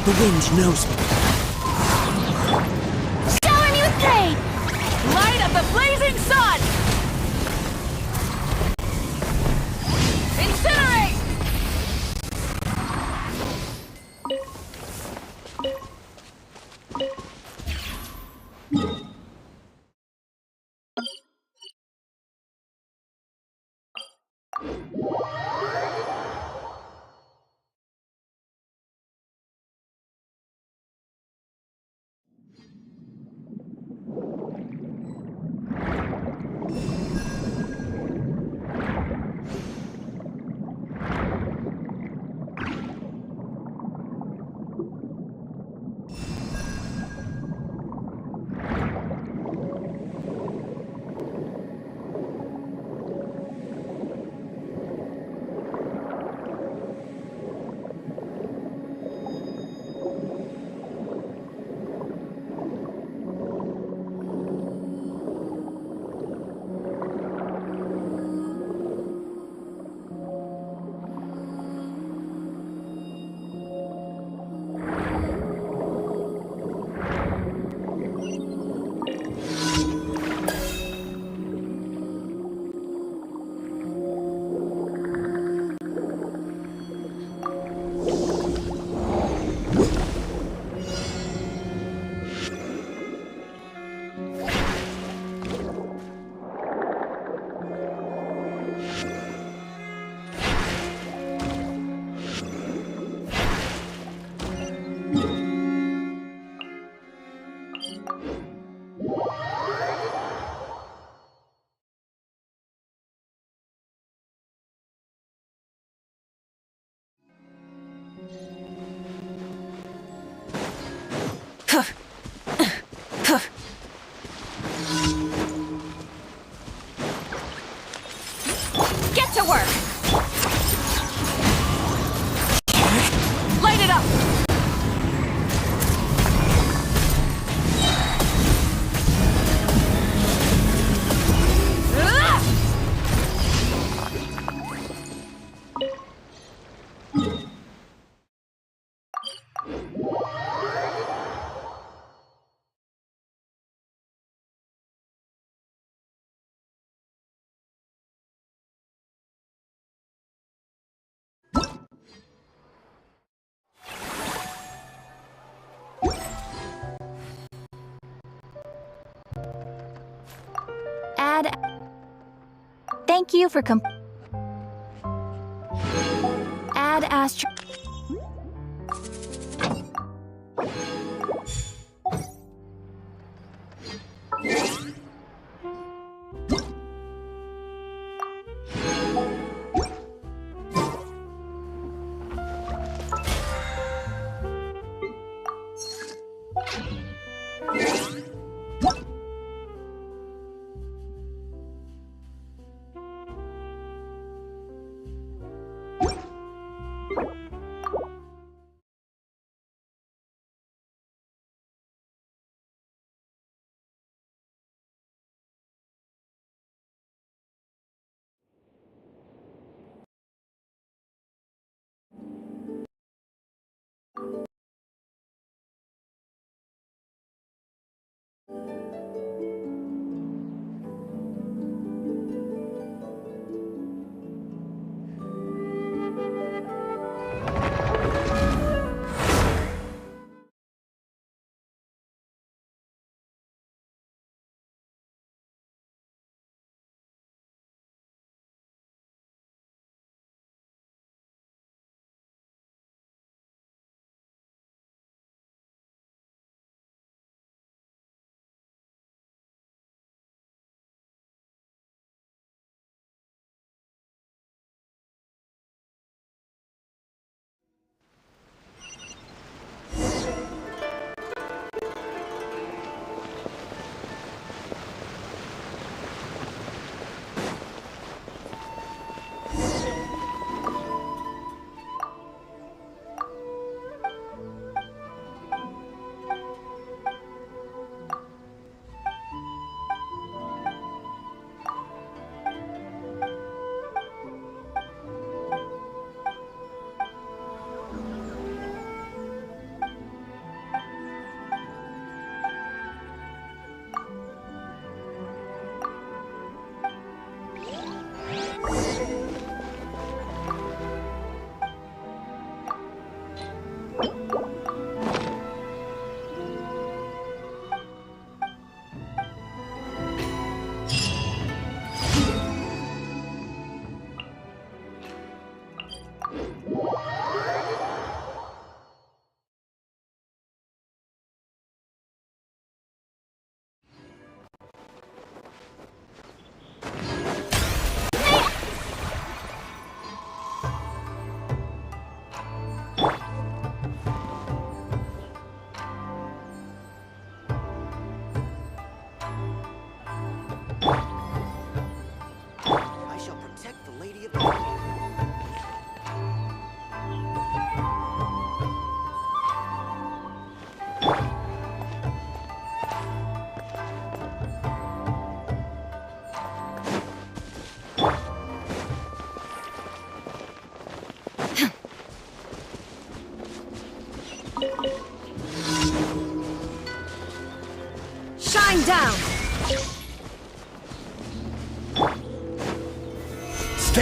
The wind knows me. Shower me with pain! Light up the blazing sun! Incinerate! Get to work! Light it up! Thank you for Add Astro.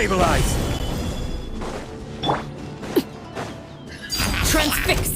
Stabilize! Transfixed!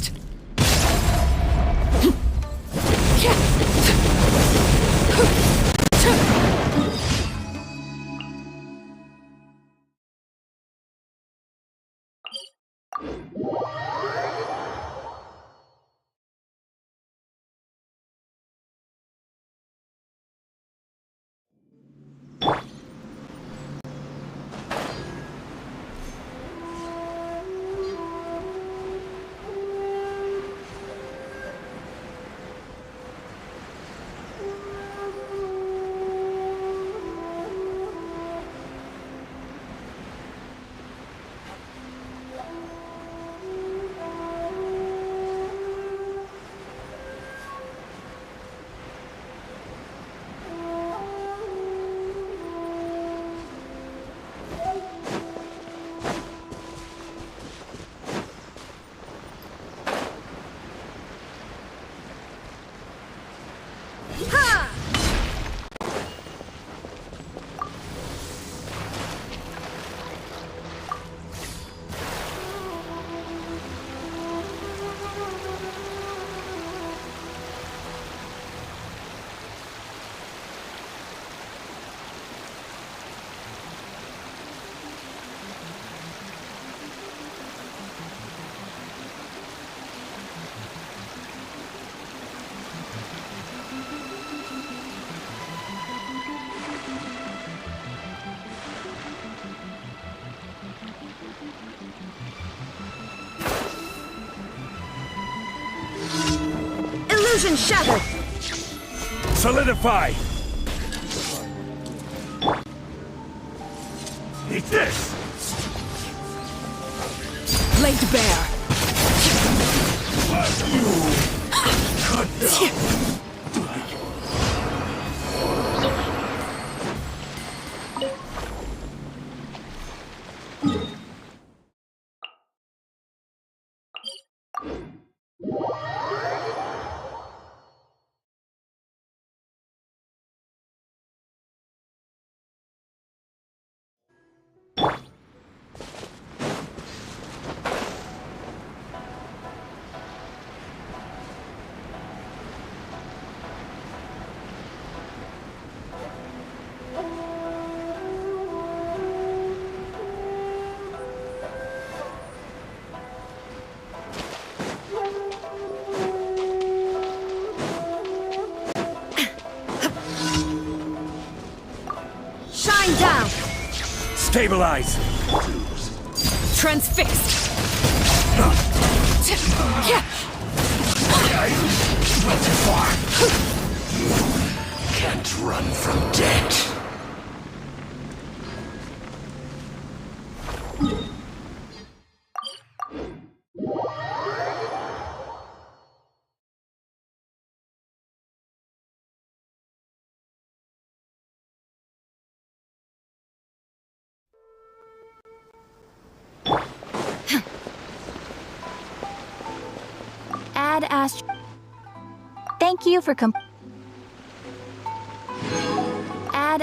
Illusion shattered! Solidify! Eat this! Laid bare! Cut down! Shine down! Stabilize! Transfixed! Went too far! Can't run from death! Add Thank you for Add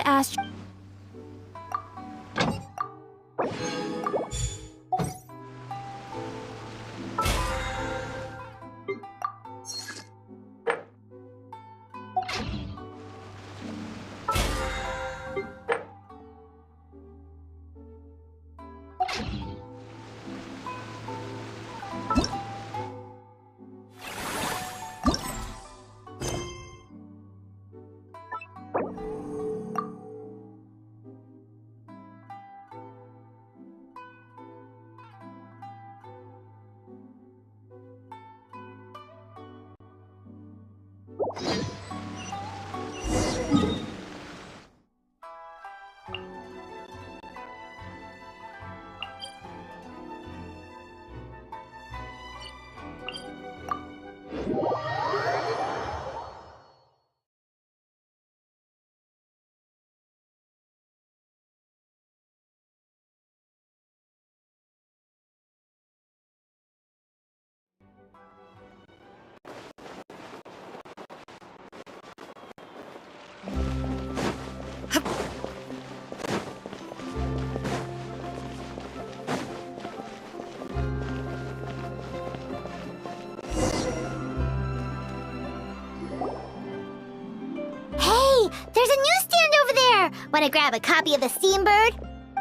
There's a newsstand over there! Wanna grab a copy of the Steambird?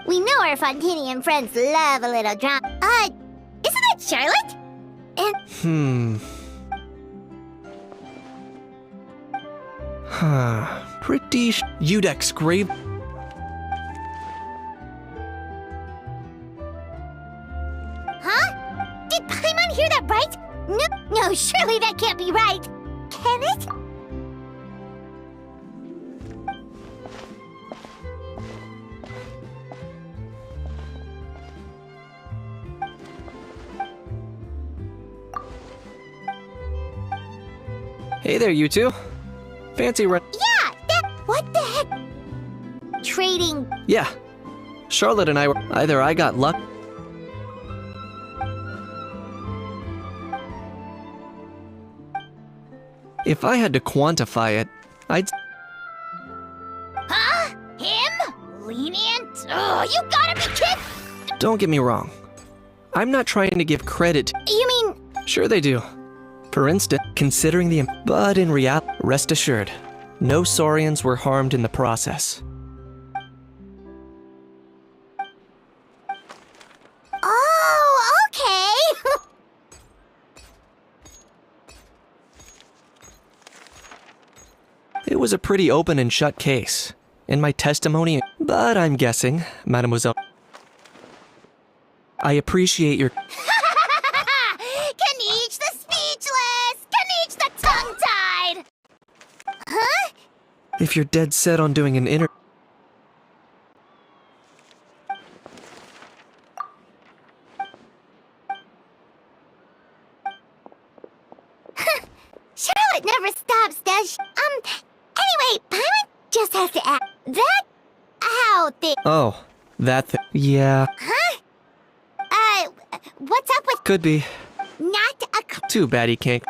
We know our Fontanian friends love a little drama. Isn't that Charlotte? And Udex grave. huh? Did Paimon hear that right? No, surely that can't be right. Can it? Hey there, you two. Fancy run. Yeah, what the heck? Trading. Yeah. Charlotte and I were. Either I got luck. If I had to quantify it, I'd. Huh? Him? Lenient? Oh, you gotta be kidding! Don't get me wrong. I'm not trying to give credit. You mean... Sure they do. For instance, considering the. But in reality, rest assured, no Saurians were harmed in the process. Oh, okay! It was a pretty open and shut case. In my testimony, but I'm guessing, Mademoiselle. I appreciate your. Kaniche the speechless! Kaniche the tongue-tied! Huh? If you're dead set on doing an inter. Charlotte never stops, does she? Anyway, Paimon just has to ask. That... how thing... Oh, that thing. Yeah. Huh? What's up with... Could be. not a... Too bad he can't.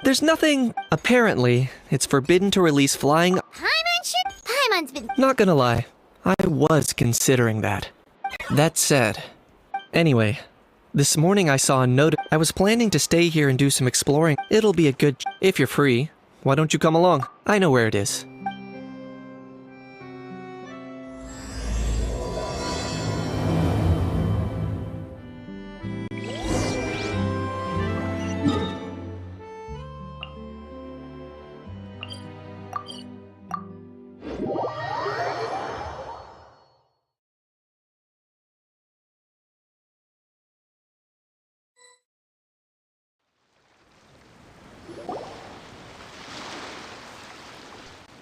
There's nothing. Apparently, it's forbidden to release flying. Paimon should... Paimon's been... Not gonna lie, I was considering that. That said, anyway, this morning I saw a note. I was planning to stay here and do some exploring. It'll be a good. If you're free, why don't you come along? I know where it is.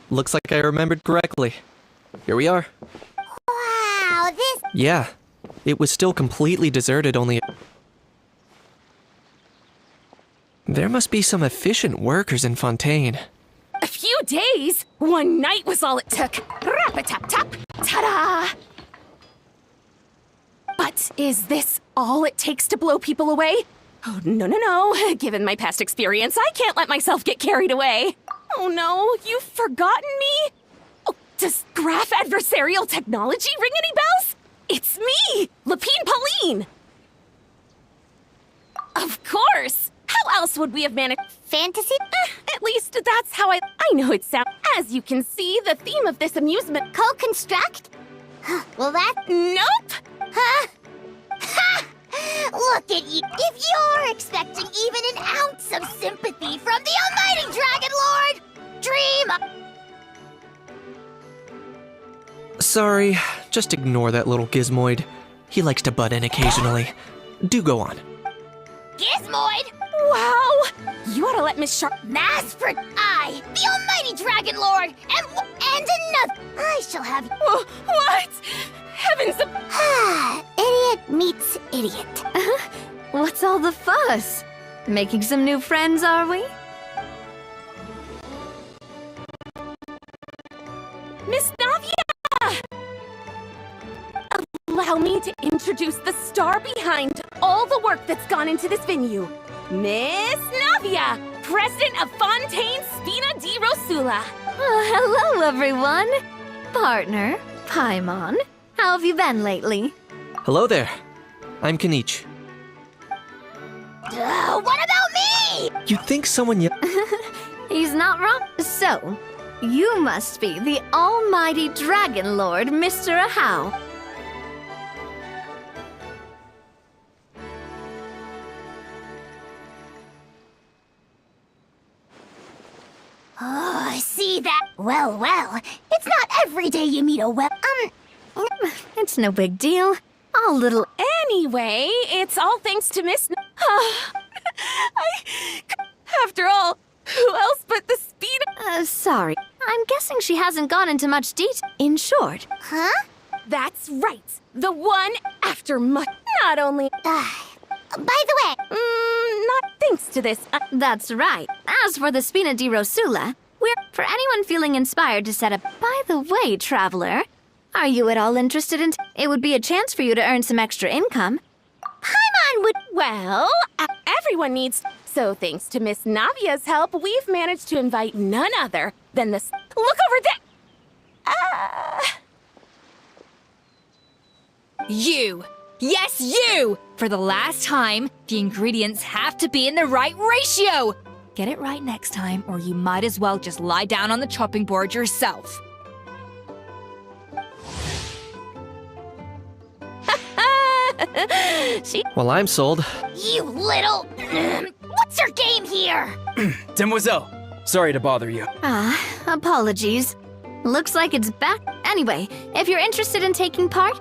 Looks like I remembered correctly. Here we are. Wow, this... Yeah, it was still completely deserted, only. There must be some efficient workers in Fontaine. A few days? One night was all it took. Rap-a-tap-tap. Ta-da! But is this all it takes to blow people away? Oh, no. Given my past experience, I can't let myself get carried away. Oh no, you've forgotten me? Oh, does graph adversarial technology ring any bells? It's me, Lapine Pauline! Of course! How else would we have managed? Fantasy? At least that's how I know it sounds. As you can see, the theme of this amusement... Co-construct? Well, that... Nope! Huh? Ha! Look at you! If you're expecting even an ounce of sympathy from the almighty Dragon Lord, dream... Sorry, just ignore that little gizmoid. He likes to butt in occasionally. Do go on. Gizmoid! Wow! You ought to let Miss Sharp... I, the almighty Dragon Lord, and another... I shall have... What? Heavens ab... Idiot meets idiot. What's all the fuss? Making some new friends, are we? Miss Navia! Allow me to introduce the star behind all the work that's gone into this venue. Miss Navia, president of Fontaine Spina di Rosula. Hello, everyone. Partner, Paimon. How have you been lately? Hello there. I'm Kaniche. What about me? You'd think someone He's not wrong. So, You must be the almighty Dragon Lord, Mr. Ahau. Oh, I see that. Well, well. It's not every day you meet a It's no big deal. All little. Anyway, it's all thanks to Miss. After all, who else but the speed? Sorry. I'm guessing she hasn't gone into much detail. In short. Huh? That's right. The one after much. Not only. By the way, Not thanks to this. That's right. As for the Spina di Rosula, for anyone feeling inspired to set up. By the way, traveler, are you at all interested in? It would be a chance for you to earn some extra income. Paimon would. Well, everyone needs. So thanks to Miss Navia's help, we've managed to invite none other than this. Look over there. You! Yes, you! For the last time, the ingredients have to be in the right ratio! Get it right next time, or you might as well just lie down on the chopping board yourself. Well, I'm sold. you little. What's your game here? Demoiselle, sorry to bother you. Apologies. Looks like it's back. Anyway, if you're interested in taking part.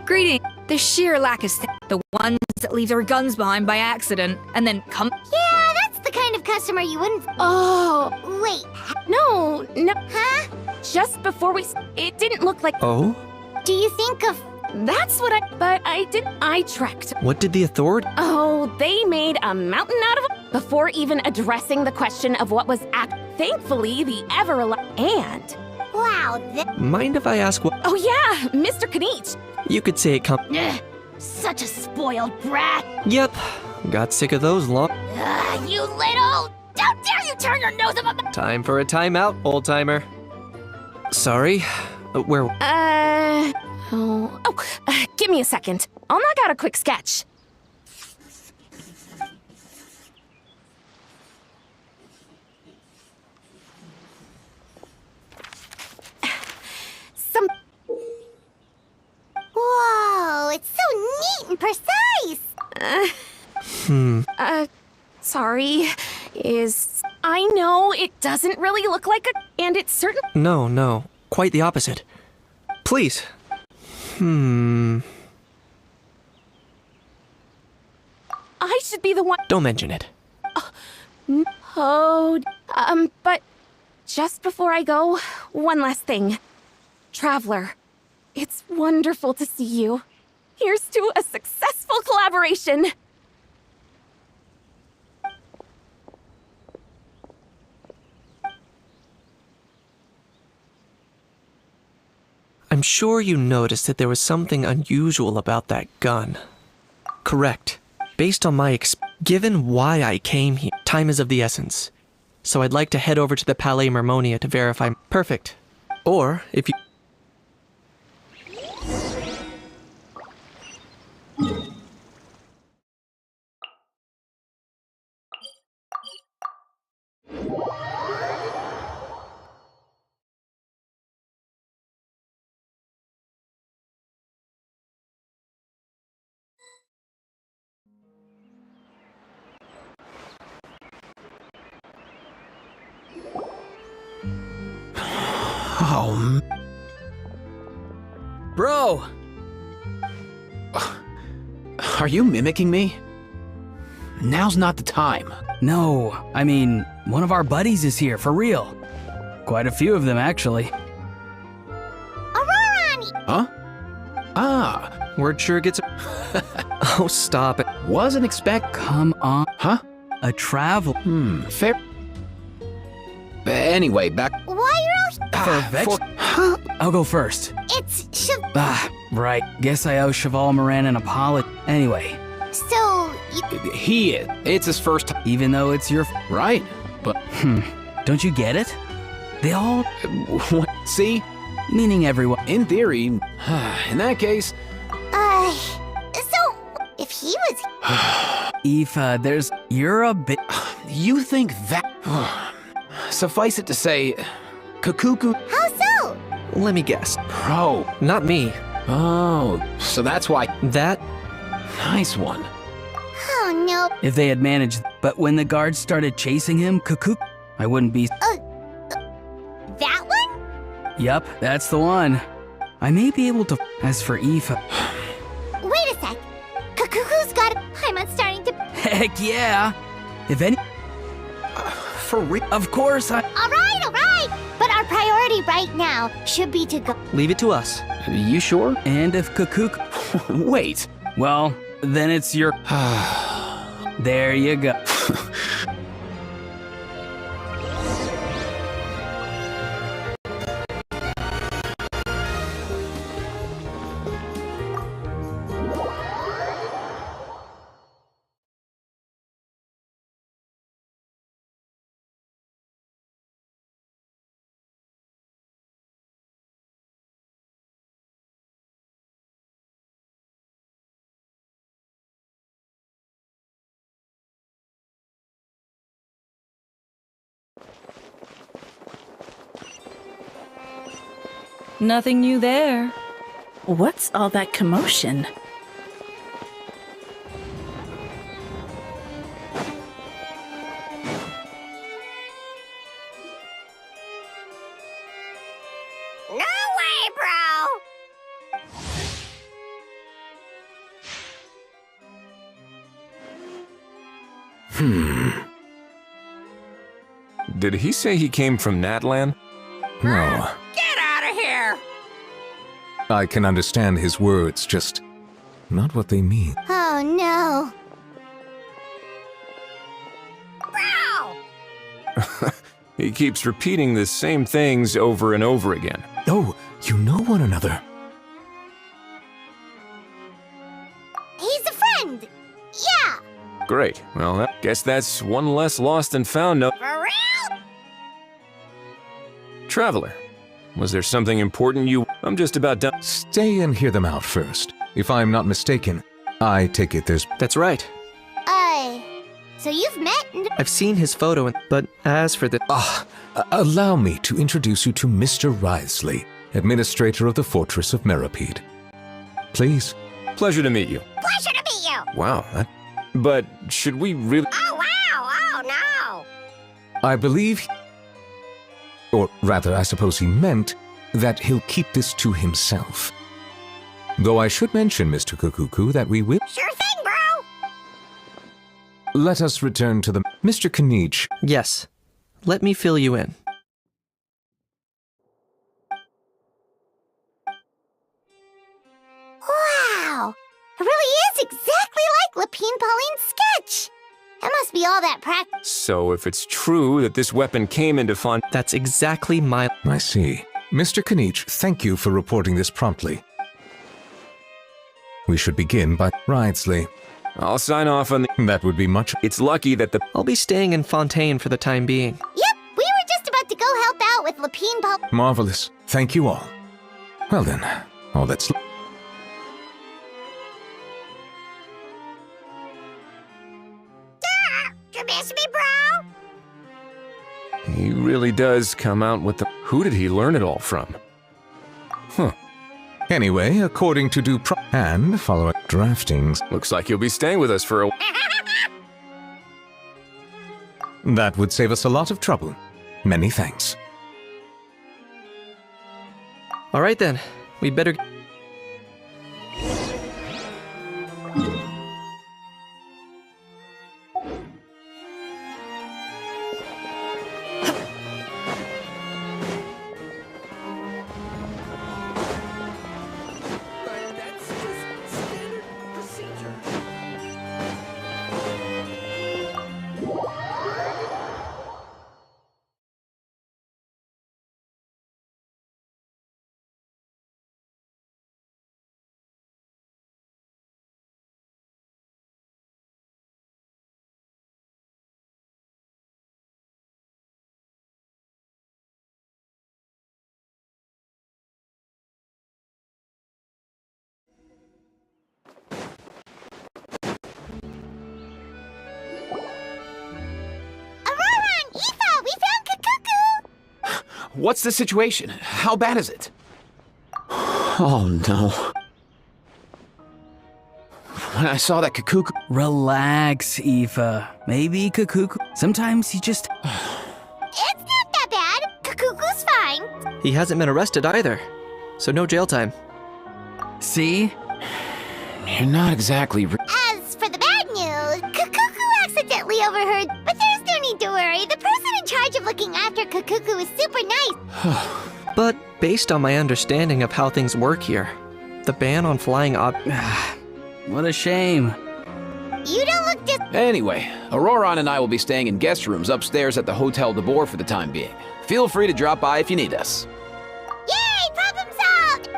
Greeting. The sheer lack of the ones that leave their guns behind by accident and then come. Yeah, that's the kind of customer you wouldn't. Oh, Wait, no. huh? Just before it didn't look like. Oh? Do you think of. That's what I trekked. What did the authority? Oh, they made a mountain out of it before even addressing the question of what was Thankfully, the ever-alive and. Wow, Mind if I ask what? Oh yeah, Mr. Kanich. You could say it such a spoiled brat. Yep. Got sick of those long. You little. How dare you turn your nose up my. Time for a timeout, old timer. Sorry. Where? Give me a second. I'll knock out a quick sketch. Whoa, it's so neat and precise. Sorry. I know it doesn't really look like and it's certain. No. Quite the opposite. Please. I should be the one. Don't mention it. Oh, but just before I go, one last thing. Traveler, it's wonderful to see you. Here's to a successful collaboration. I'm sure you noticed that there was something unusual about that gun. Correct. Based on my given why I came here, time is of the essence. So I'd like to head over to the Palais Mermonia to verify. Perfect. Or, if you... Oh, Bro! Are you mimicking me? Now's not the time. No, I mean, one of our buddies is here, for real. Quite a few of them, actually. Aurora! Huh? Ah, Word sure gets... Oh, stop it. wasn't expect... Come on. Huh? A travel. Fair... Anyway, back... Why you're all. For veg... Huh? I'll go first. It's Right. Guess I owe Cheval Moran an apology. Anyway, So, He is. It's his first time. even though it's your... Right. But... Don't you get it? They all... What? See? meaning everyone. In theory, in that case, So, if he was... Aoife, you're a bit. you think that... Suffice it to say, Kakuku... How so? Let me guess. Bro. Not me. Oh, so that's why... That? Nice one. Oh, no. If they had managed, but when the guards started chasing him, I wouldn't be. That one? Yup, that's the one. I may be able to. As for Aoife. Wait a sec. Kakuku's got... I'm starting to... Heck yeah! If any. For real? Of course I. All right. But our priority right now should be to go... Leave it to us. You sure? And if Kakuk. Wait. Well, then it's your. There you go. Nothing new there. What's all that commotion? No way, bro! Did he say he came from Natlan? No. Get out of here! I can understand his words, just not what they mean. Oh, no. Bro! He keeps repeating the same things over and over again. Oh, you know one another. He's a friend! Yeah! Great. Well, I guess that's one less lost and found note. For real? Traveler, was there something important you... I'm just about done. Stay and hear them out first. If I'm not mistaken, I take it there's... That's right. So you've met and... I've seen his photo, but as for the... allow me to introduce you to Mr. Wriothesley, administrator of the Fortress of Meripede. Please. Pleasure to meet you. Pleasure to meet you! Wow, that... But should we really... Oh, wow! Oh, no! I believe... Or rather, I suppose he meant that he'll keep this to himself. Though I should mention, Mr. Kukuku, that we will... Sure thing, bro! Let us return to the... Mr. Kanich. Yes. Let me fill you in. Wow! It really is exactly like Lapine Pauline's sketch! It must be all that practice. So if it's true that this weapon came into Font... That's exactly my... I see. Mr. Kanich, thank you for reporting this promptly. We should begin by... Wriothesley. I'll sign off on the... That would be much... It's lucky that the... I'll be staying in Fontaine for the time being. Yep, we were just about to go help out with Lapine Pauline. Marvelous. Thank you all. Well then, all that's... You miss me, bro? He really does come out with the... Who did he learn it all from? Huh. Anyway, according to due and following draftings... Looks like you'll be staying with us for a... That would save us a lot of trouble. Many thanks. All right then. We better... Aoife, we found Kakuku! What's the situation? How bad is it? Oh no. When I saw that Kakuku... Relax, Aoife. Maybe Kakuku... Sometimes he just... It's not that bad. Kakuku's fine. He hasn't been arrested either, so no jail time. See? You're not exactly... As for the bad news, Kakuku accidentally overheard, but there's no need to worry. The person in charge of looking after Kakuku is super nice. But based on my understanding of how things work here, the ban on flying What a shame. You don't look just... Anyway, Auroron and I will be staying in guest rooms upstairs at the Hotel de Boer for the time being. Feel free to drop by if you need us. Yay! Problem solved!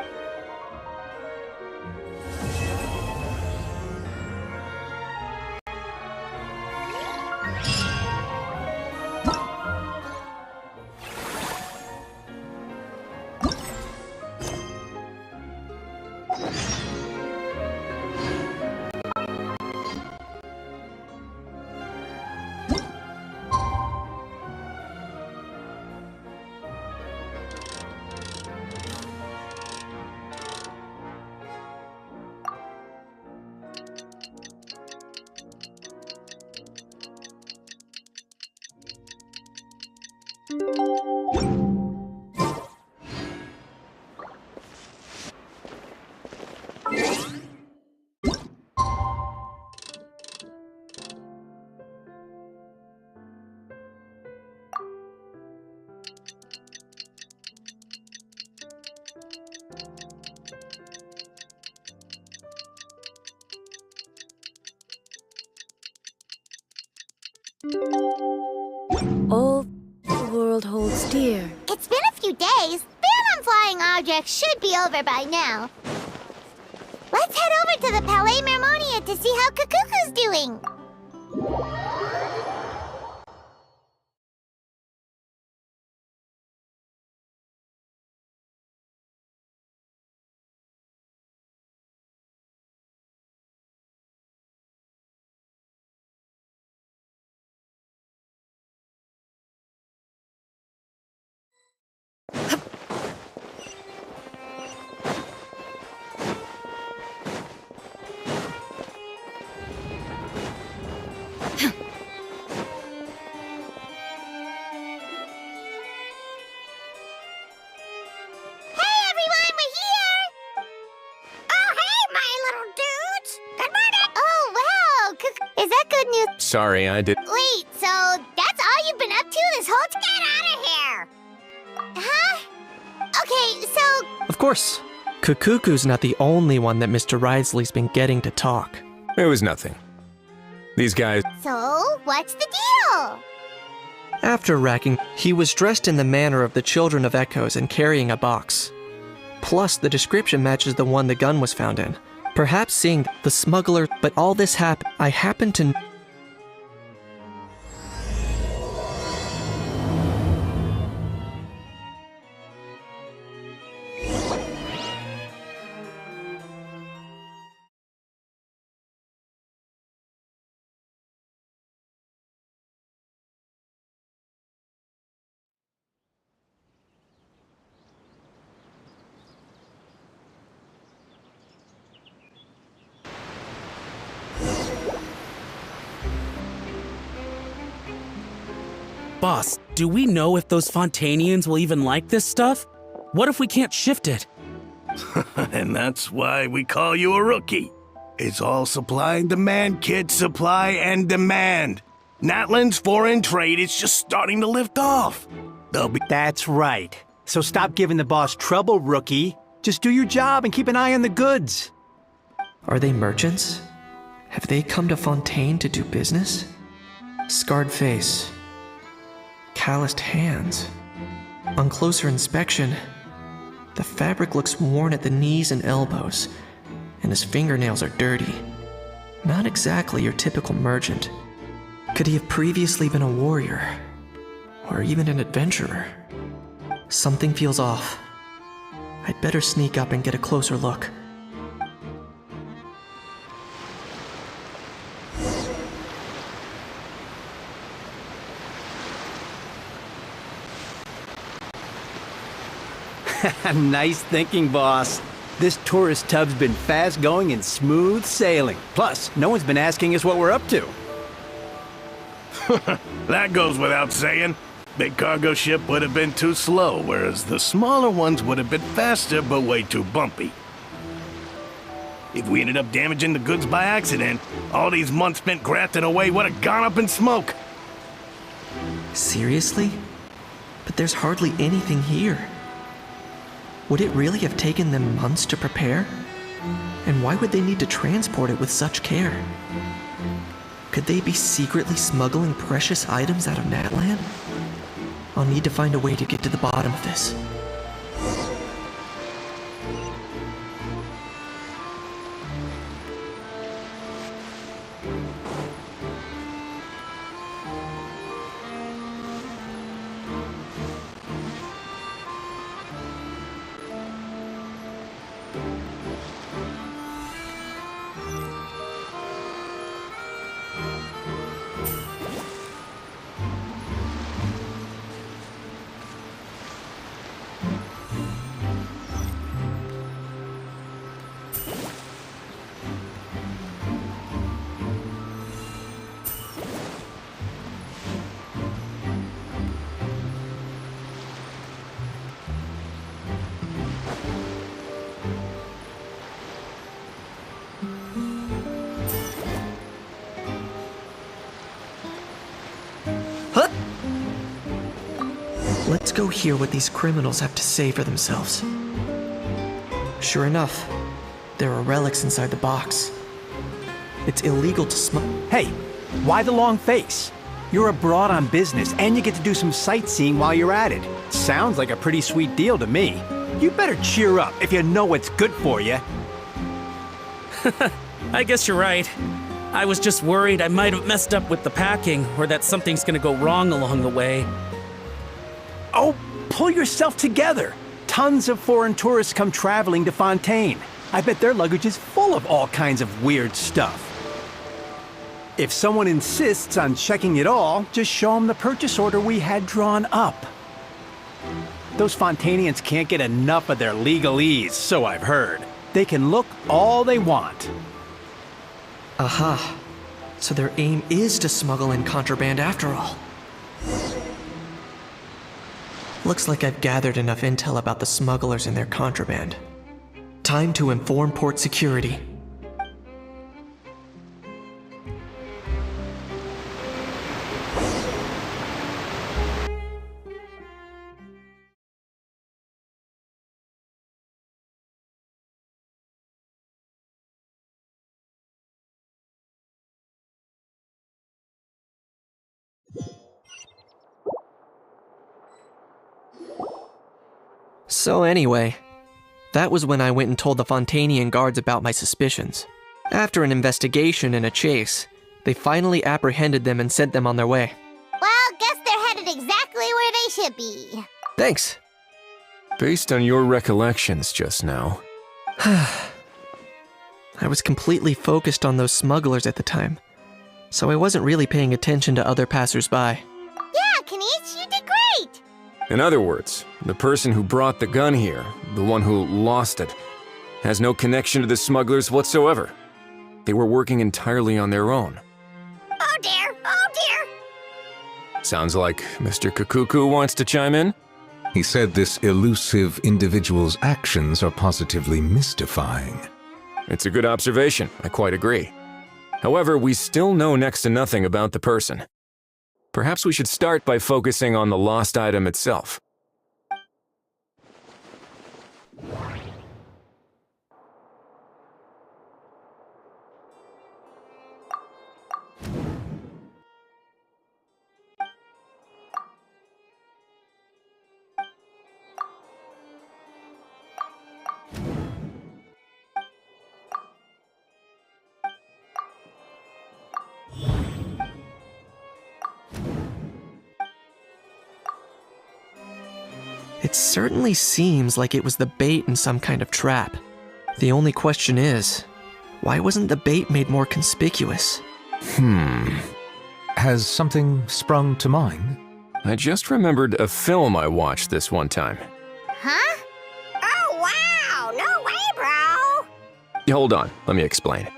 All the world holds dear. It's been a few days. Ban on flying objects should be over by now. Let's head over to the Palais Mermonia to see how Kakuku's doing. Is that good news? Sorry, I did. Wait, so that's all you've been up to this whole Get out of here! Huh? Okay, so... Of course. Kakuku's not the only one that Mr. Risley's been getting to talk. It was nothing. These guys... So, what's the deal? After racking, he was dressed in the manner of the Children of Echoes and carrying a box. Plus, the description matches the one the gun was found in. Perhaps seeing the smuggler, but all this happened. I happened to... Boss, do we know if those Fontanians will even like this stuff? What if we can't shift it? And that's why we call you a rookie. It's all supply and demand, kid. Supply and demand. Natlan's foreign trade is just starting to lift off. That's right. So stop giving the boss trouble, rookie. Just do your job and keep an eye on the goods. Are they merchants? Have they come to Fontaine to do business? Scarred face. Calloused hands. On closer inspection, the fabric looks worn at the knees and elbows, and his fingernails are dirty. Not exactly your typical merchant. Could he have previously been a warrior? Or even an adventurer? Something feels off. I'd better sneak up and get a closer look. Nice thinking, boss. This tourist tub's been fast going and smooth sailing. Plus, no one's been asking us what we're up to. That goes without saying. Big cargo ship would have been too slow, whereas the smaller ones would have been faster but way too bumpy. If we ended up damaging the goods by accident, all these months spent grafting away would have gone up in smoke. Seriously? But there's hardly anything here. Would it really have taken them months to prepare? And why would they need to transport it with such care? Could they be secretly smuggling precious items out of Natland? I'll need to find a way to get to the bottom of this. Let's go hear what these criminals have to say for themselves. Sure enough, there are relics inside the box. It's illegal to smuggle. Hey, why the long face? You're abroad on business, and you get to do some sightseeing while you're at it. Sounds like a pretty sweet deal to me. You better cheer up if you know what's good for you. I guess you're right. I was just worried I might have messed up with the packing, or that something's gonna go wrong along the way. Oh, pull yourself together. Tons of foreign tourists come traveling to Fontaine. I bet their luggage is full of all kinds of weird stuff. If someone insists on checking it all, just show them the purchase order we had drawn up. Those Fontainians can't get enough of their legalese, so I've heard. They can look all they want. Aha. So their aim is to smuggle in contraband after all. Looks like I've gathered enough intel about the smugglers and their contraband. Time to inform port security. So anyway, that was when I went and told the Fontainian guards about my suspicions. After an investigation and a chase, they finally apprehended them and sent them on their way. Well, guess they're headed exactly where they should be. Thanks. Based on your recollections just now. I was completely focused on those smugglers at the time, so I wasn't really paying attention to other passersby. Yeah, Kanish, you did great! In other words, the person who brought the gun here, the one who lost it, has no connection to the smugglers whatsoever. They were working entirely on their own. Oh dear, oh dear! Sounds like Mr. Kakuku wants to chime in? He said this elusive individual's actions are positively mystifying. It's a good observation, I quite agree. However, we still know next to nothing about the person. Perhaps we should start by focusing on the lost item itself. It certainly seems like it was the bait in some kind of trap. The only question is, why wasn't the bait made more conspicuous? Has something sprung to mind? I just remembered a film I watched this one time. Huh? Hold on, let me explain.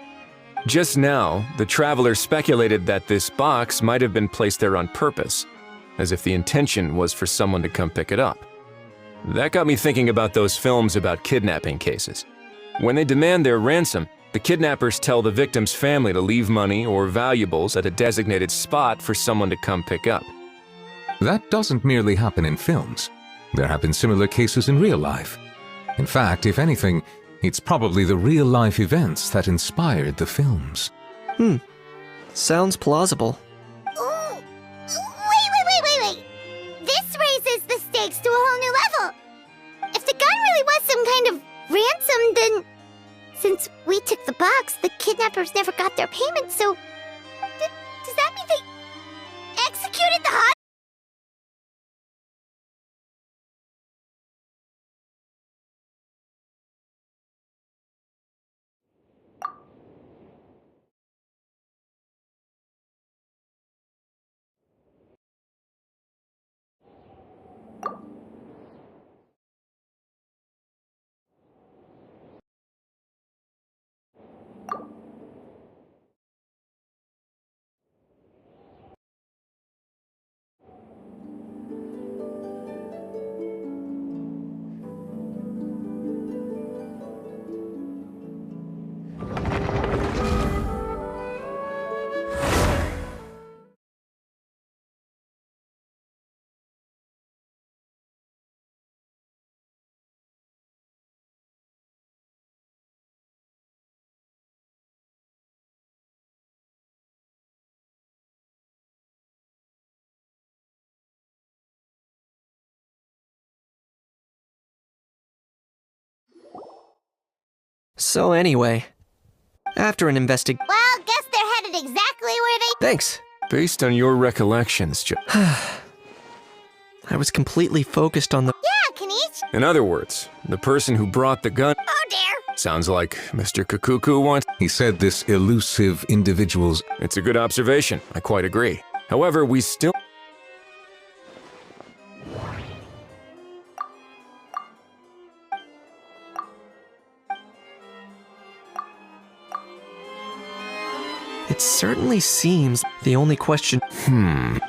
Just now, the traveler speculated that this box might have been placed there on purpose, as if the intention was for someone to come pick it up. That got me thinking about those films about kidnapping cases. When they demand their ransom, the kidnappers tell the victim's family to leave money or valuables at a designated spot for someone to come pick up. That doesn't merely happen in films. There have been similar cases in real life. In fact, if anything, it's probably the real-life events that inspired the films. Sounds plausible. Ooh! Wait! This raises the stakes to a whole new level. If the gun really was some kind of ransom, then... Since we took the box, the kidnappers never got their payment, so... Does that mean they executed the hostage? So anyway, after an Well, guess they're headed exactly where they... Thanks. Based on your recollections, I was completely focused on the... Yeah, Kanichi. In other words, the person who brought the gun... Oh, dear. Sounds like Mr. Kukuku wants... He said this elusive individual's... It's a good observation, I quite agree. However, we still... It certainly seems the only question...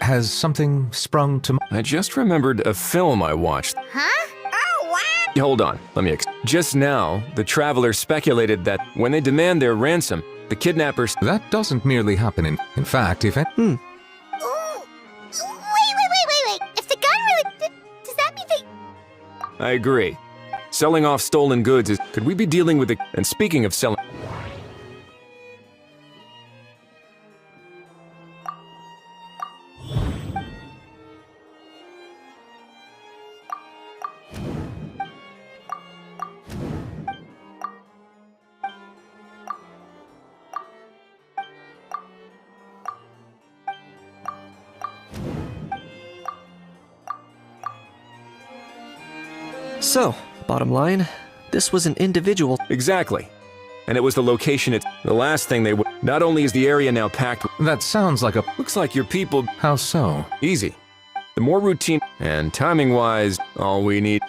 Has something sprung to... I just remembered a film I watched. Huh? Oh, wow. Hold on, let me Just now, the traveler speculated that when they demand their ransom, the kidnappers... That doesn't merely happen in fact, if... Ooh! Wait. If the gun really... Does that mean they... I agree. Selling off stolen goods is... Could we be dealing with the... And speaking of selling... So, bottom line, this was an individual... Exactly. And it was the location the last thing they would... Not only is the area now packed... That sounds like a... Looks like your people... How so? Easy. The more routine... And timing-wise, all we need...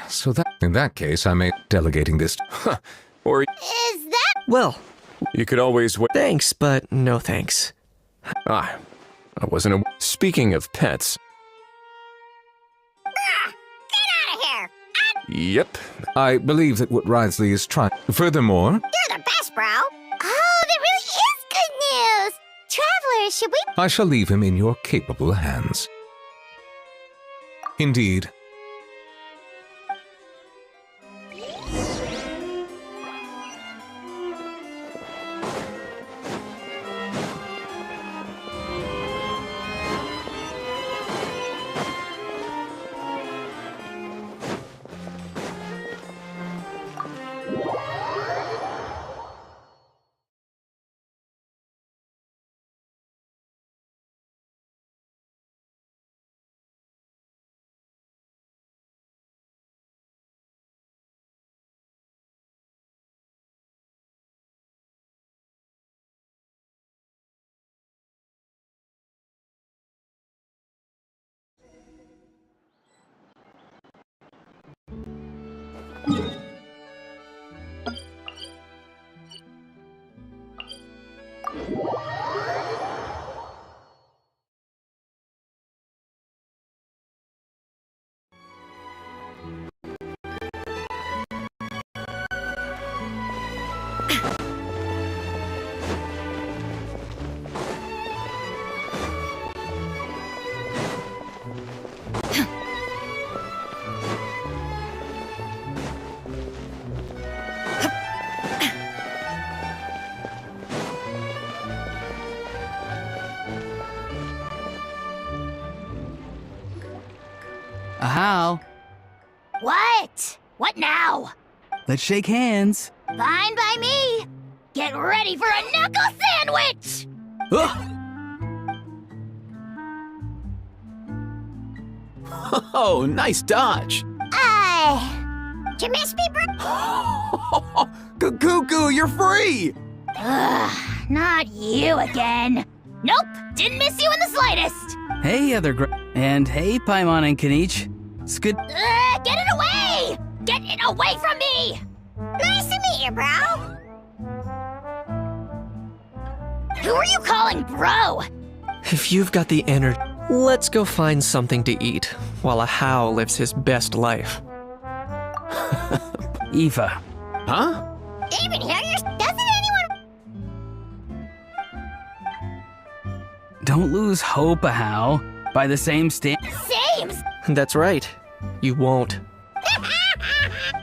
So that... In that case, I may... Delegating this... Or... Is that... Well... You could always... Thanks, but no thanks. I wasn't a... Speaking of pets... Get out of here! Yep. I believe that what Wriothesley is trying... Furthermore... You're the best, bro! Oh, that really is good news! Travelers, should we... I shall leave him in your capable hands. Indeed. Ahau, What? What now? let's shake hands. Fine by me. Get ready for a knuckle sandwich! Oh, nice dodge. Did you miss me, bro? Cuckoo, you're free! Ugh, not you again. Nope, didn't miss you in the slightest. Hey, and hey, Paimon and Kanich. It's good. Get it away! Get it away from me! Nice to meet you, bro. Who are you calling bro? If you've got the energy, let's go find something to eat while Ahau lives his best life. Aoife. Huh? Even here, doesn't anyone... Don't lose hope, Ahau. By the same Sames! That's right. You won't.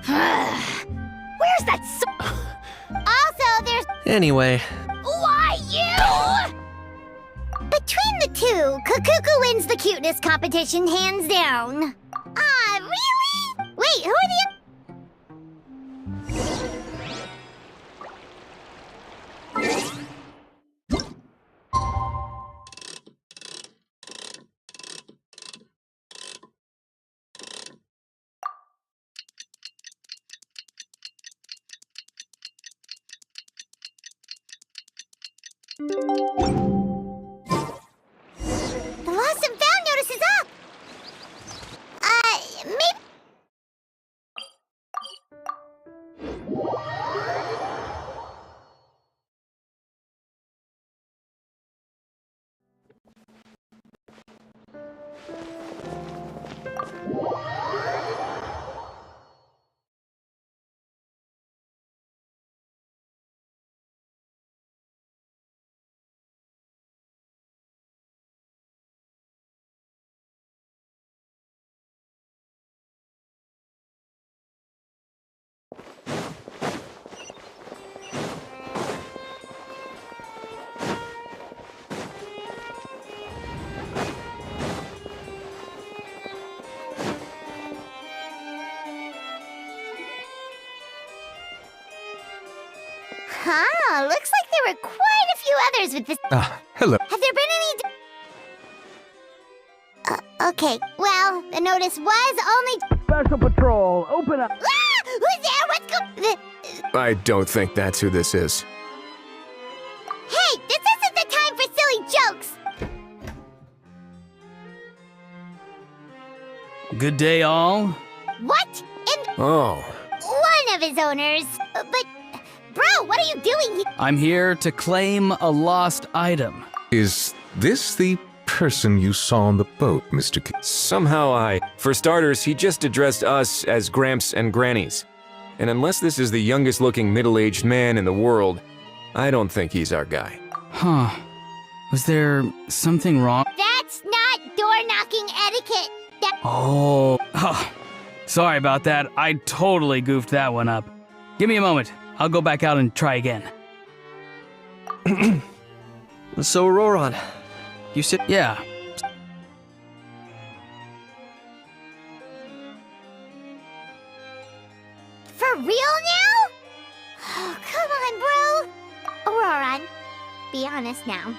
Where's that Also, there's... Anyway, Why you? Between the two, Kukuku wins the cuteness competition hands down. Really? Wait, who are the... The lost and found notice is up! Maybe... Huh, looks like there were quite a few others with this... Hello. Have there been any... okay, well, the notice was only... Special Patrol, open up! Ah! Who's there? What's going... I don't think that's who this is. Hey, this isn't the time for silly jokes! Good day, all. What? Oh. One of his owners. But, bro, what are you doing here? I'm here to claim a lost item. Is this the person you saw on the boat, Mr. K? Somehow For starters, he just addressed us as Gramps and Grannies. And unless this is the youngest looking middle-aged man in the world, I don't think he's our guy. Huh. Was there something wrong? That's not door-knocking etiquette. Oh. Sorry about that. I totally goofed that one up. Give me a moment. I'll go back out and try again. So, Roran, you said... Yeah. For real now? Oh, come on, bro. Roran, be honest now.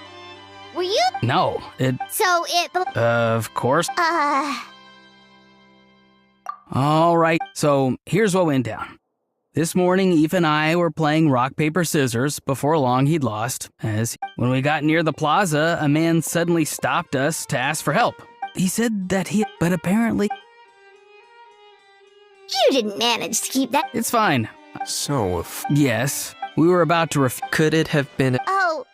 Were you... No, it... So it... Of course. All right, so here's what went down. This morning, Eve and I were playing rock, paper, scissors. Before long, he'd lost. When we got near the plaza, a man suddenly stopped us to ask for help. He said that but apparently... You didn't manage to keep that... It's fine. So, Yes, we were about to Could it have been... Oh,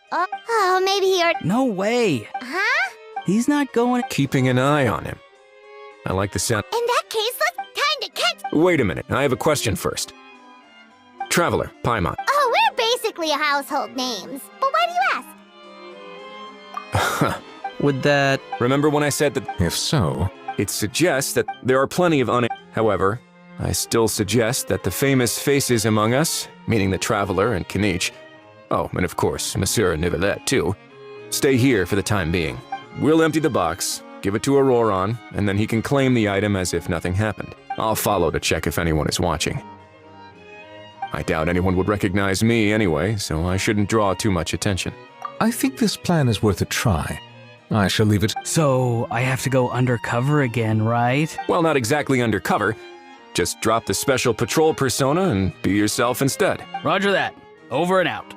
maybe he already... No way. Huh? He's not going... Keeping an eye on him. I like the sound. In that case, let's kinda catch... Wait a minute, I have a question first. Traveler, Paimon. Oh, we're basically a household names. But why do you ask? Would that... Remember when I said that If so, it suggests that there are plenty of However, I still suggest that the famous faces among us, meaning the Traveler and Kinich, oh, and of course, Monsieur Nivelet too, stay here for the time being. We'll empty the box, give it to Auroron, and then he can claim the item as if nothing happened. I'll follow to check if anyone is watching. I doubt anyone would recognize me anyway, so I shouldn't draw too much attention. I think this plan is worth a try. I shall leave it. So, I have to go undercover again, right? Well, not exactly undercover. Just drop the special patrol persona and be yourself instead. Roger that. Over and out.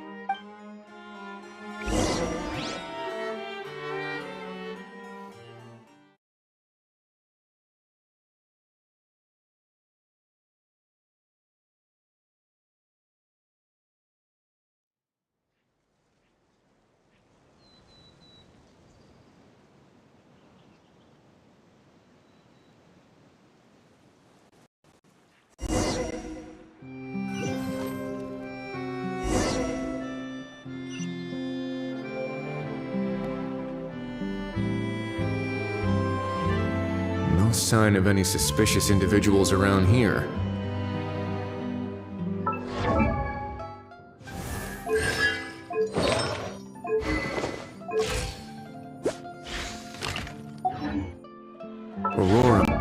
No sign of any suspicious individuals around here. Aurora.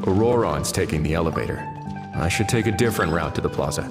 Auroron's taking the elevator. I should take a different route to the plaza.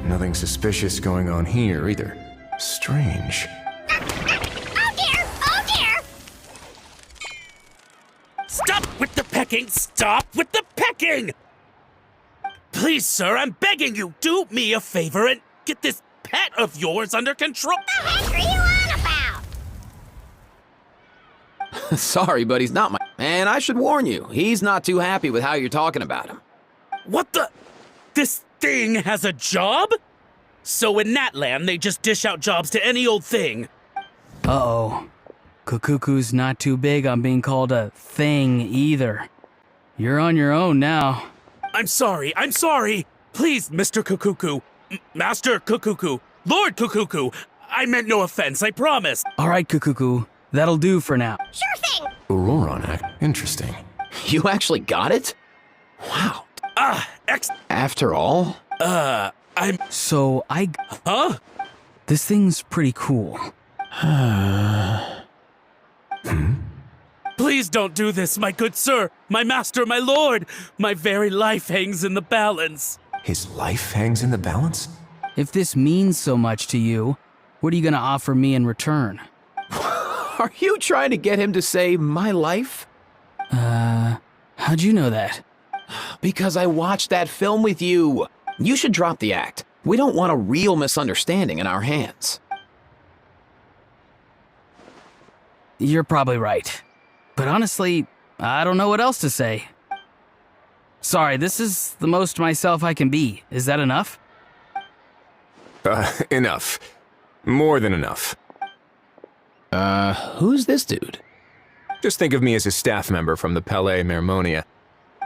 Nothing suspicious going on here either. Strange. Oh dear! Oh dear! Stop with the pecking! Stop with the pecking! Please, sir, I'm begging you, do me a favor and get this pet of yours under control. What the heck are you on about? Sorry, but he's not my... And I should warn you, he's not too happy with how you're talking about him. What the... This thing has a job? So in that land, they just dish out jobs to any old thing. Uh-oh. Kukuku's not too big on being called a thing either. You're on your own now. I'm sorry. Please, Mr. Kukuku. Master Kukuku. Lord Kukuku. I meant no offense, I promise. All right, Kukuku. That'll do for now. Sure thing! Auroron act. Interesting. You actually got it? Wow. After all? So, Huh? This thing's pretty cool. Please don't do this, my good sir, my master, my lord. My very life hangs in the balance. His life hangs in the balance? If this means so much to you, what are you gonna offer me in return? Are you trying to get him to say my life? How'd you know that? Because I watched that film with you. You should drop the act. We don't want a real misunderstanding in our hands. You're probably right. But honestly, I don't know what else to say. Sorry, this is the most myself I can be. Is that enough? Enough. More than enough. Who's this dude? Just think of me as a staff member from the Palais Mermonia.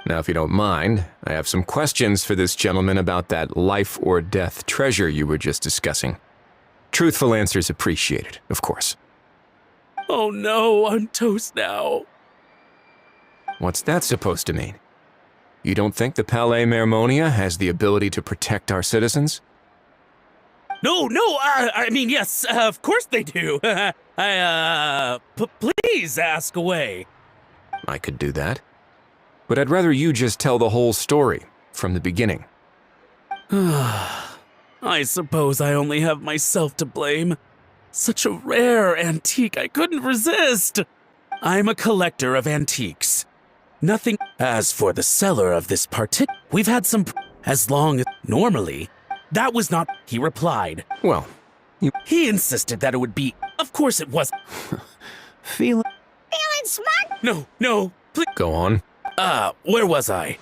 Now, if you don't mind, I have some questions for this gentleman about that life or death treasure you were just discussing. Truthful answers appreciated, of course. Oh no, I'm toast now. What's that supposed to mean? You don't think the Palais Mermonia has the ability to protect our citizens? No, I mean, yes, of course they do. Please ask away. I could do that. But I'd rather you just tell the whole story, from the beginning. I suppose I only have myself to blame. Such a rare antique, I couldn't resist. I'm a collector of antiques. Nothing. As for the seller of this we've had some. As long as. Normally, that was not. He replied. Well, He insisted that it would be. Of course it was. Feeling smart? No, please. Go on. Where was I?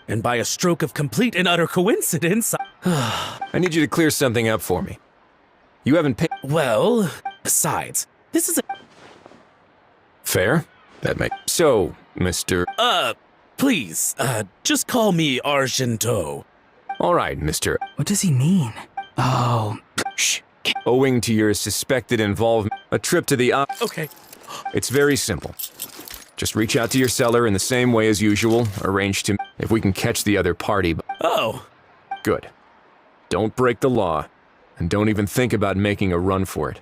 And by a stroke of complete and utter coincidence, I need you to clear something up for me. You haven't paid. Well, besides, this is a. Fair? That makes. So, Mr. Please, just call me Argento. All right, Mr. What does he mean? Oh, Shh. Owing to your suspected involvement, a trip to the Okay. It's very simple. Just reach out to your seller in the same way as usual, arrange to if we can catch the other party. Oh. Good. Don't break the law, and don't even think about making a run for it.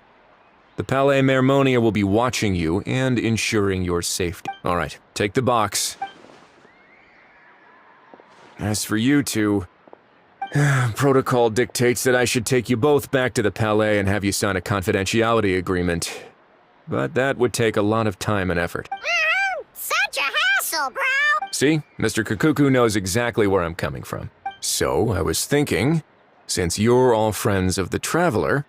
The Palais Mermonia will be watching you and ensuring your safety. All right, take the box. As for you two, protocol dictates that I should take you both back to the Palais and have you sign a confidentiality agreement. But that would take a lot of time and effort. Such a hassle, bro! See, Mr. Kakuku knows exactly where I'm coming from. So, I was thinking, since you're all friends of the Traveler...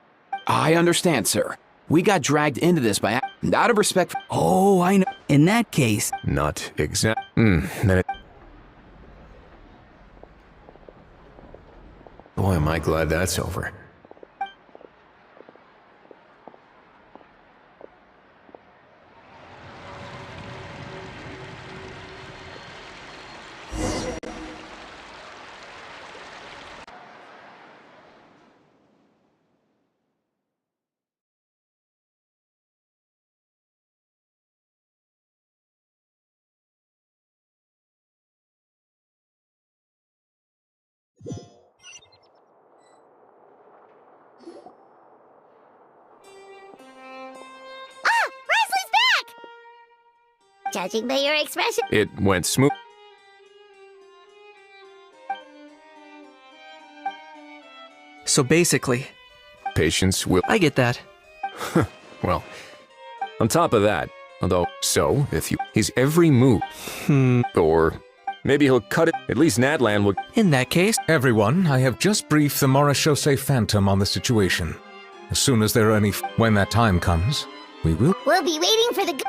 I understand, sir. We got dragged into this by out of respect for... Oh, I know. In that case... Not exact... then it... Boy, am I glad that's over. Judging by your expression. It went smooth. So basically... Patience will... I get that. Well, on top of that, although, so, if you... His every move... Or... Maybe he'll cut it. At least Natlan will... In that case... Everyone, I have just briefed the Morishose Phantom on the situation. As soon as there are any... When that time comes, we will... We'll be waiting for the...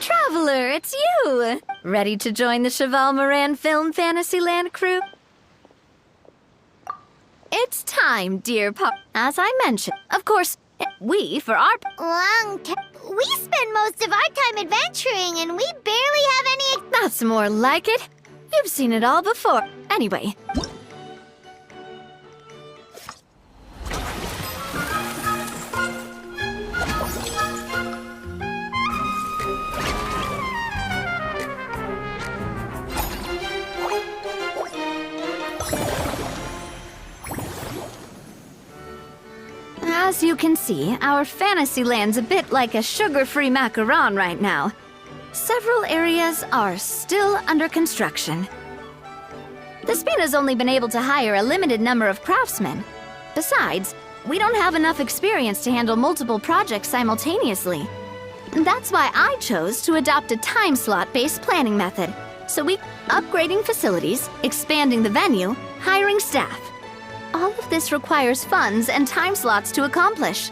Traveler, it's you! Ready to join the Cheval Moran Film Fantasyland crew? It's time, dear As I mentioned, of course, we, for our We spend most of our time adventuring and we barely have any... That's more like it. You've seen it all before. Anyway. As you can see, our fantasy land's a bit like a sugar-free macaron right now. Several areas are still under construction. The Spina's only been able to hire a limited number of craftsmen. Besides, we don't have enough experience to handle multiple projects simultaneously. That's why I chose to adopt a time slot-based planning method. So we upgrading facilities, expanding the venue, hiring staff. All of this requires funds and time slots to accomplish.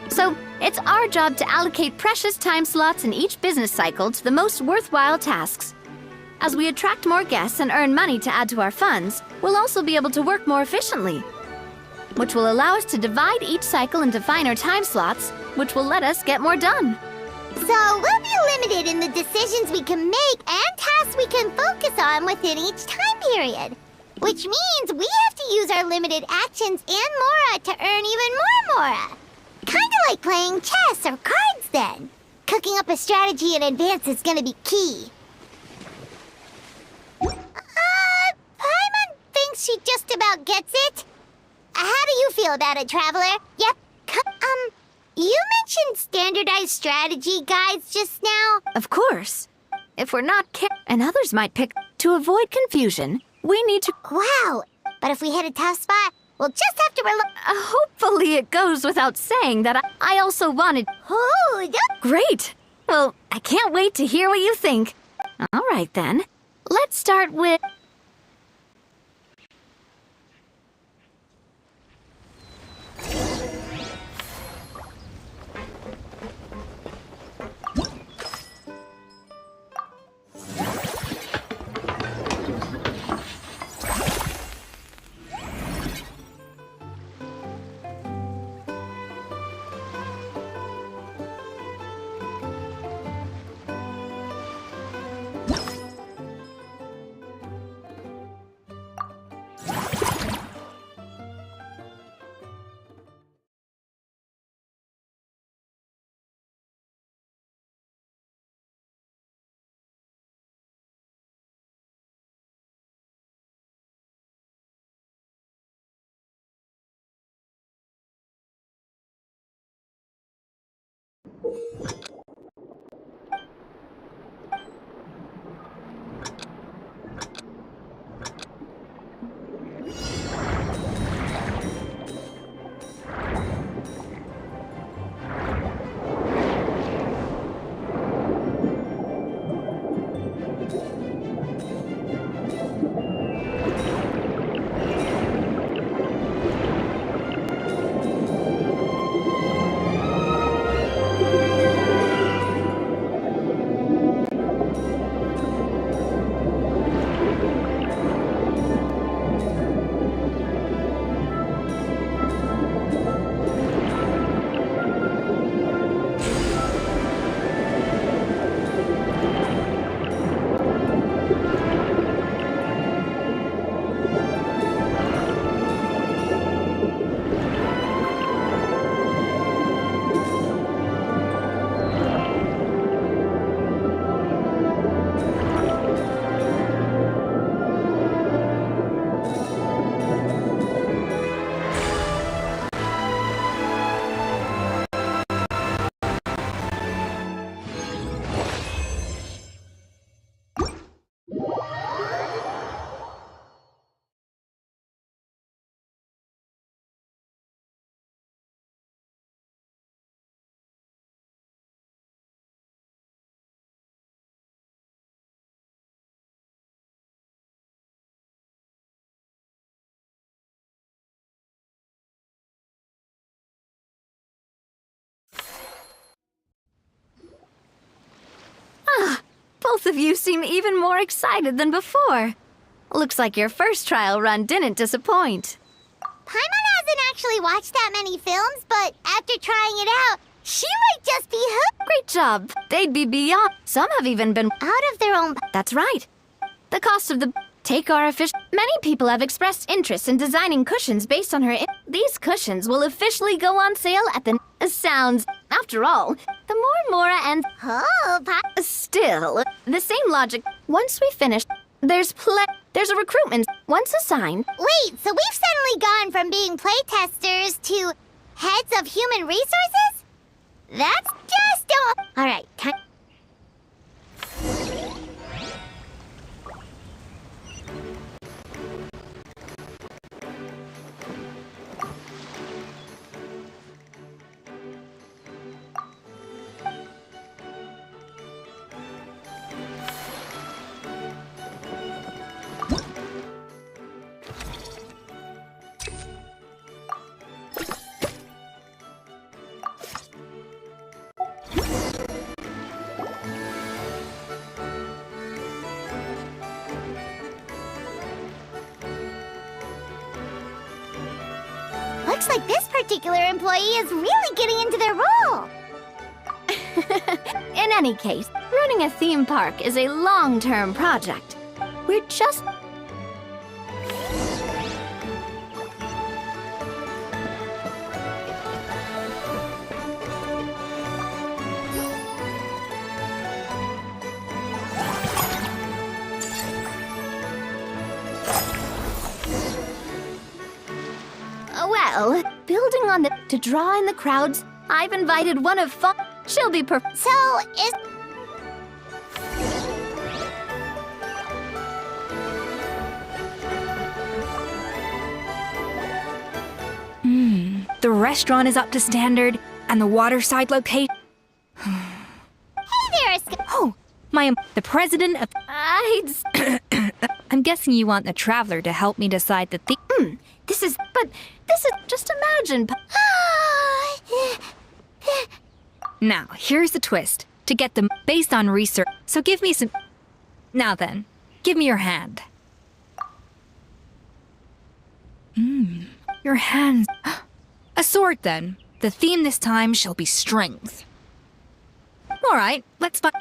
So, it's our job to allocate precious time slots in each business cycle to the most worthwhile tasks. As we attract more guests and earn money to add to our funds, we'll also be able to work more efficiently, which will allow us to divide each cycle into finer time slots, which will let us get more done. So we'll be limited in the decisions we can make and tasks we can focus on within each time period. Which means we have to use our limited actions and Mora to earn even more Mora. Kinda like playing chess or cards then. Cooking up a strategy in advance is gonna be key. Paimon thinks she just about gets it. How do you feel about it, Traveler? Yep. You mentioned standardized strategy guides just now. Of course. If we're not and others might pick to avoid confusion, we need to... Wow! But if we hit a tough spot, we'll just have to hopefully it goes without saying that I also wanted... Oh, Great! Well, I can't wait to hear what you think. All right, then. Let's start with... Both of you seem even more excited than before. Looks like your first trial run didn't disappoint. Paimon hasn't actually watched that many films, but after trying it out, she might just be hooked. Great job. They'd be beyond. Some have even been out of their own... That's right. The cost of the take our official. Many people have expressed interest in designing cushions based on her. These cushions will officially go on sale at the sounds. After all, the more Mora and still the same logic. Once we finish, there's a recruitment. Once assigned. Wait, so we've suddenly gone from being playtesters to heads of human resources? That's just all right. Looks like this particular employee is really getting into their role. In any case, running a theme park is a long-term project. We're just... Well, building on to draw in the crowds, I've invited one of she'll be So, is... The restaurant is up to standard, and the waterside location. Hey there, Oh, the president of. I'm guessing you want the traveler to help me decide the theme. This is just imagine. Now, here's the twist. To get them based on research. So give me some. Now then, give me your hand. Your hands. A sword then. The theme this time shall be strength. All right, let's find.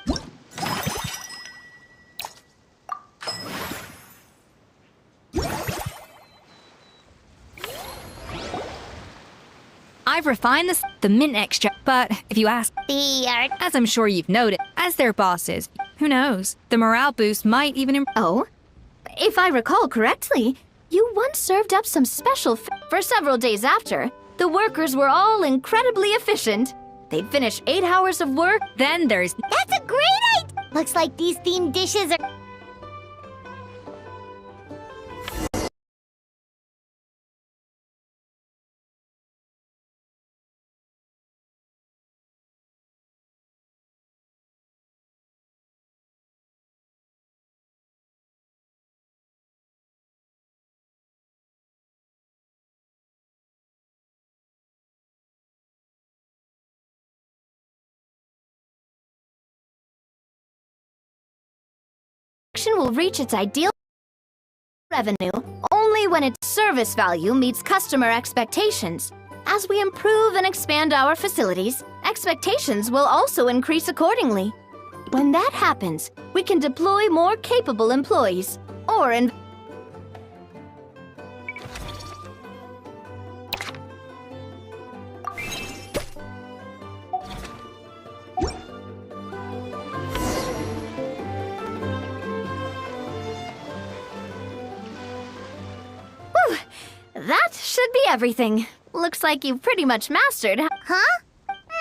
I've refined the mint extract, but if you ask, as I'm sure you've noted, as their bosses, who knows? The morale boost might even Oh? If I recall correctly, you once served up some special for several days after. The workers were all incredibly efficient. They'd finish 8 hours of work, then there's... That's a great idea! Looks like these themed dishes are... will reach its ideal revenue only when its service value meets customer expectations. As we improve and expand our facilities, expectations will also increase accordingly. When that happens, we can deploy more capable employees, or that should be everything. Looks like you've pretty much mastered. Huh?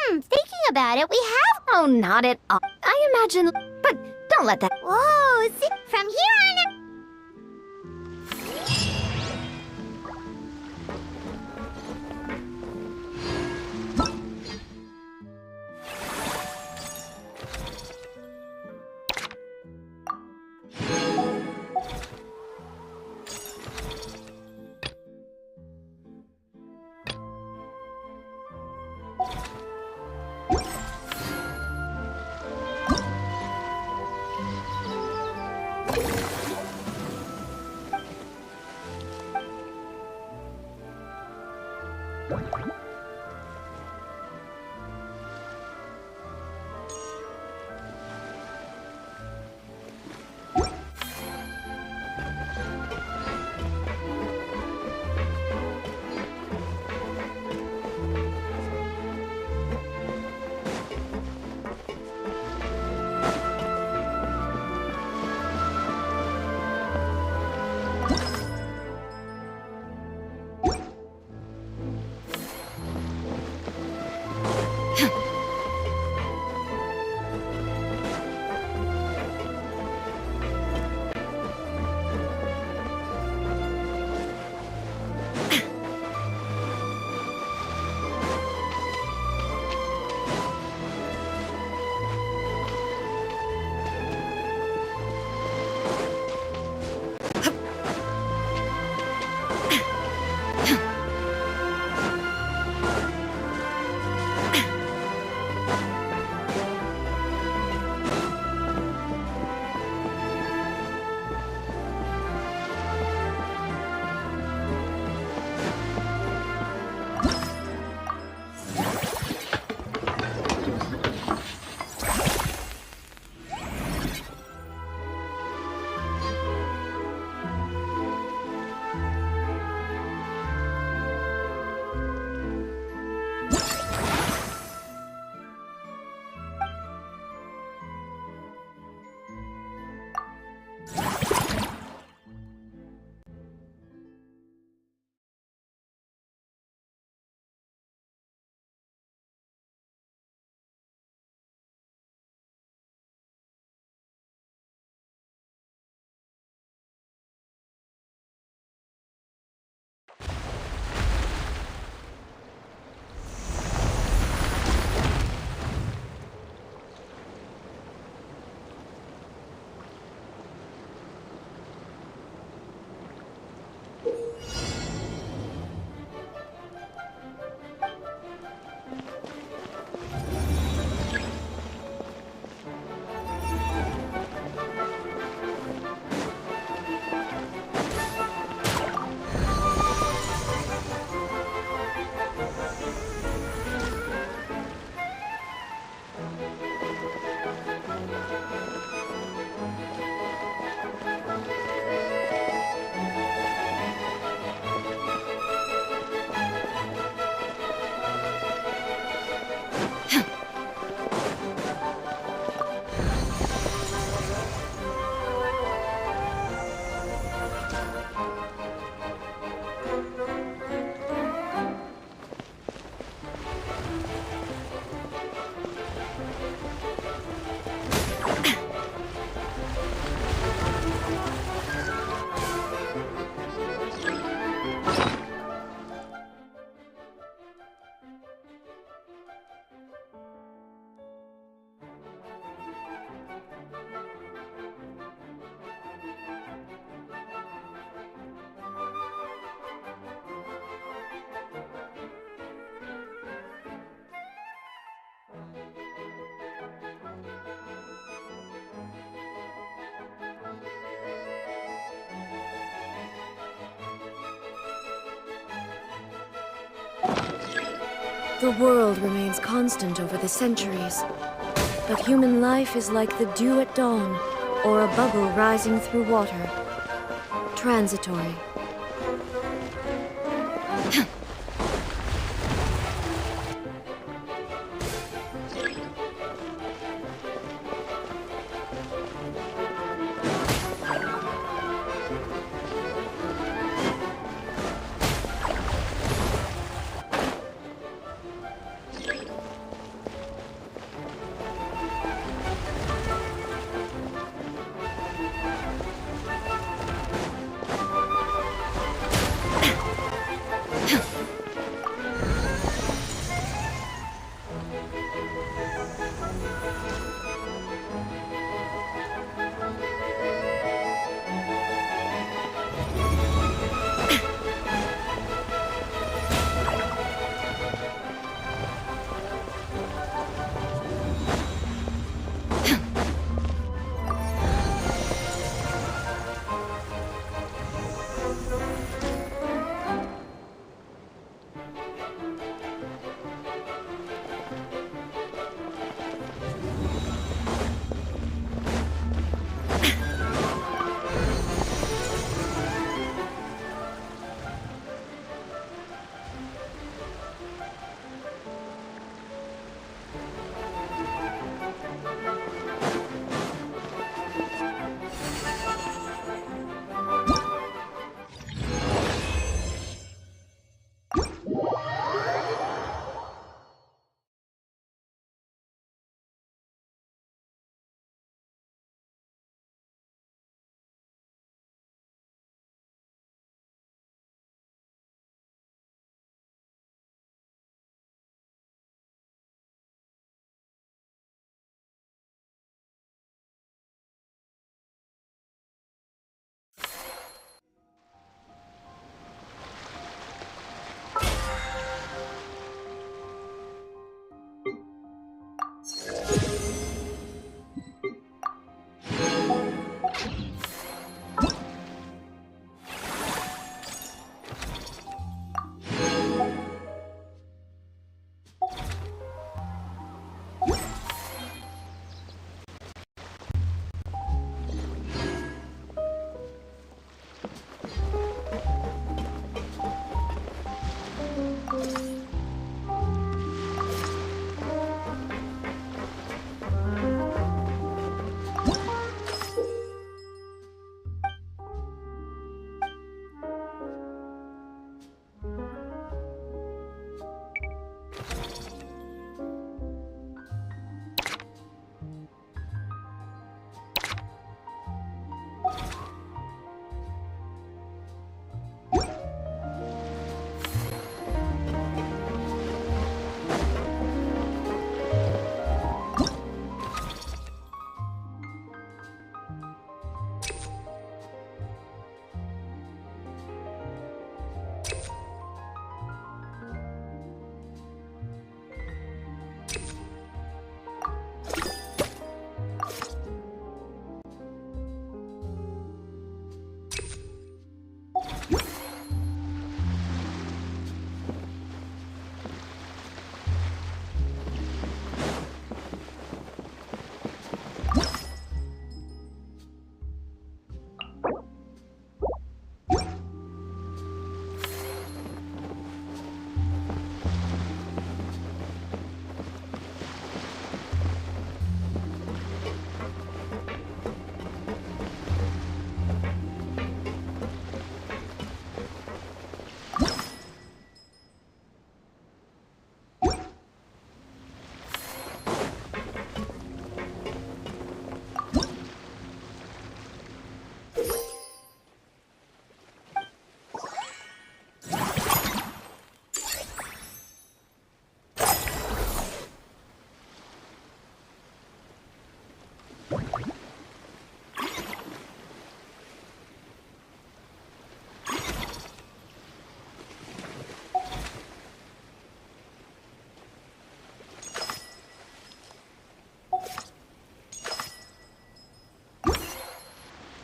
Thinking about it, we have... Oh, not at all. I imagine... But don't let that... Whoa, see, from here on... The world remains constant over the centuries, but human life is like the dew at dawn, or a bubble rising through water. Transitory.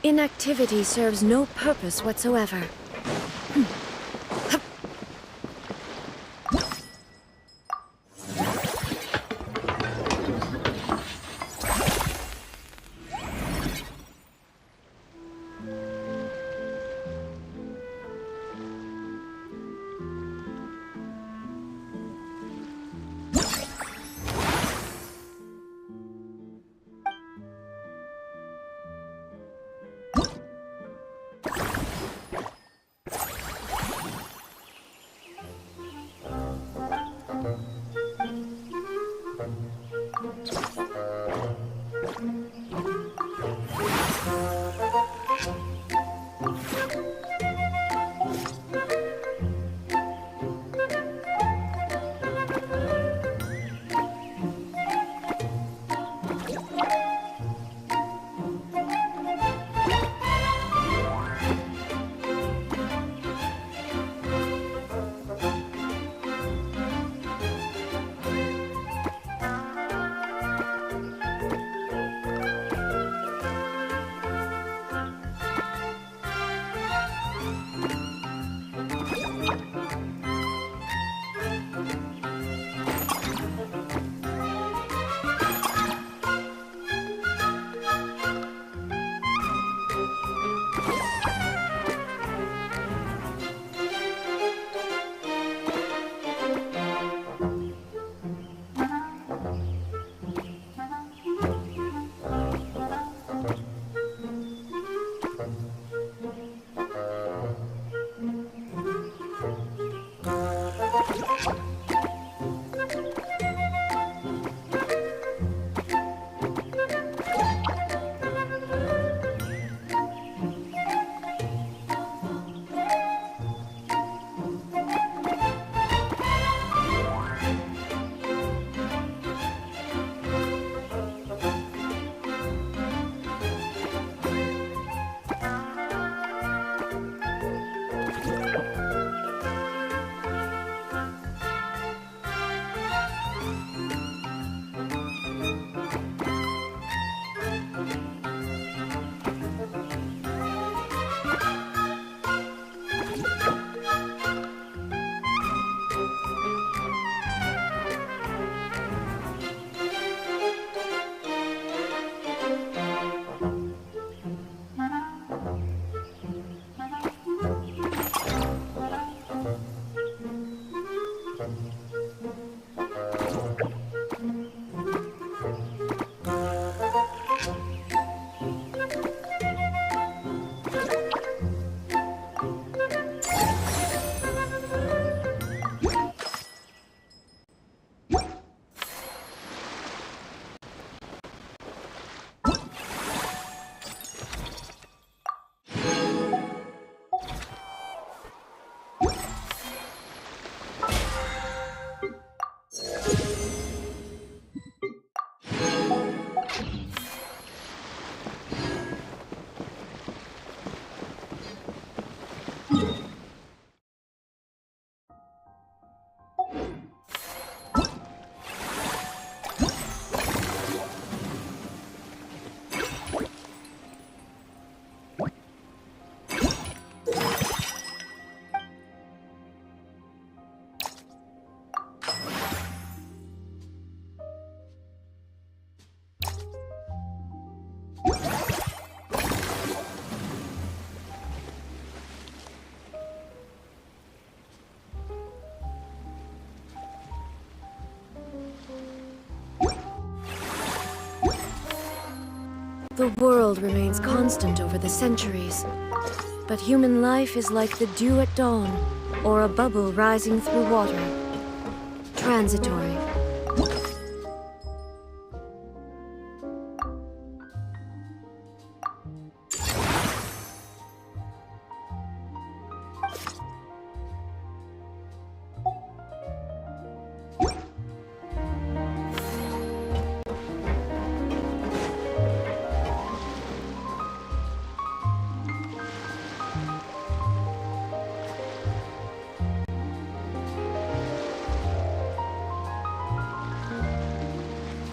Inactivity serves no purpose whatsoever. The world remains constant over the centuries, but human life is like the dew at dawn, or a bubble rising through water. Transitory.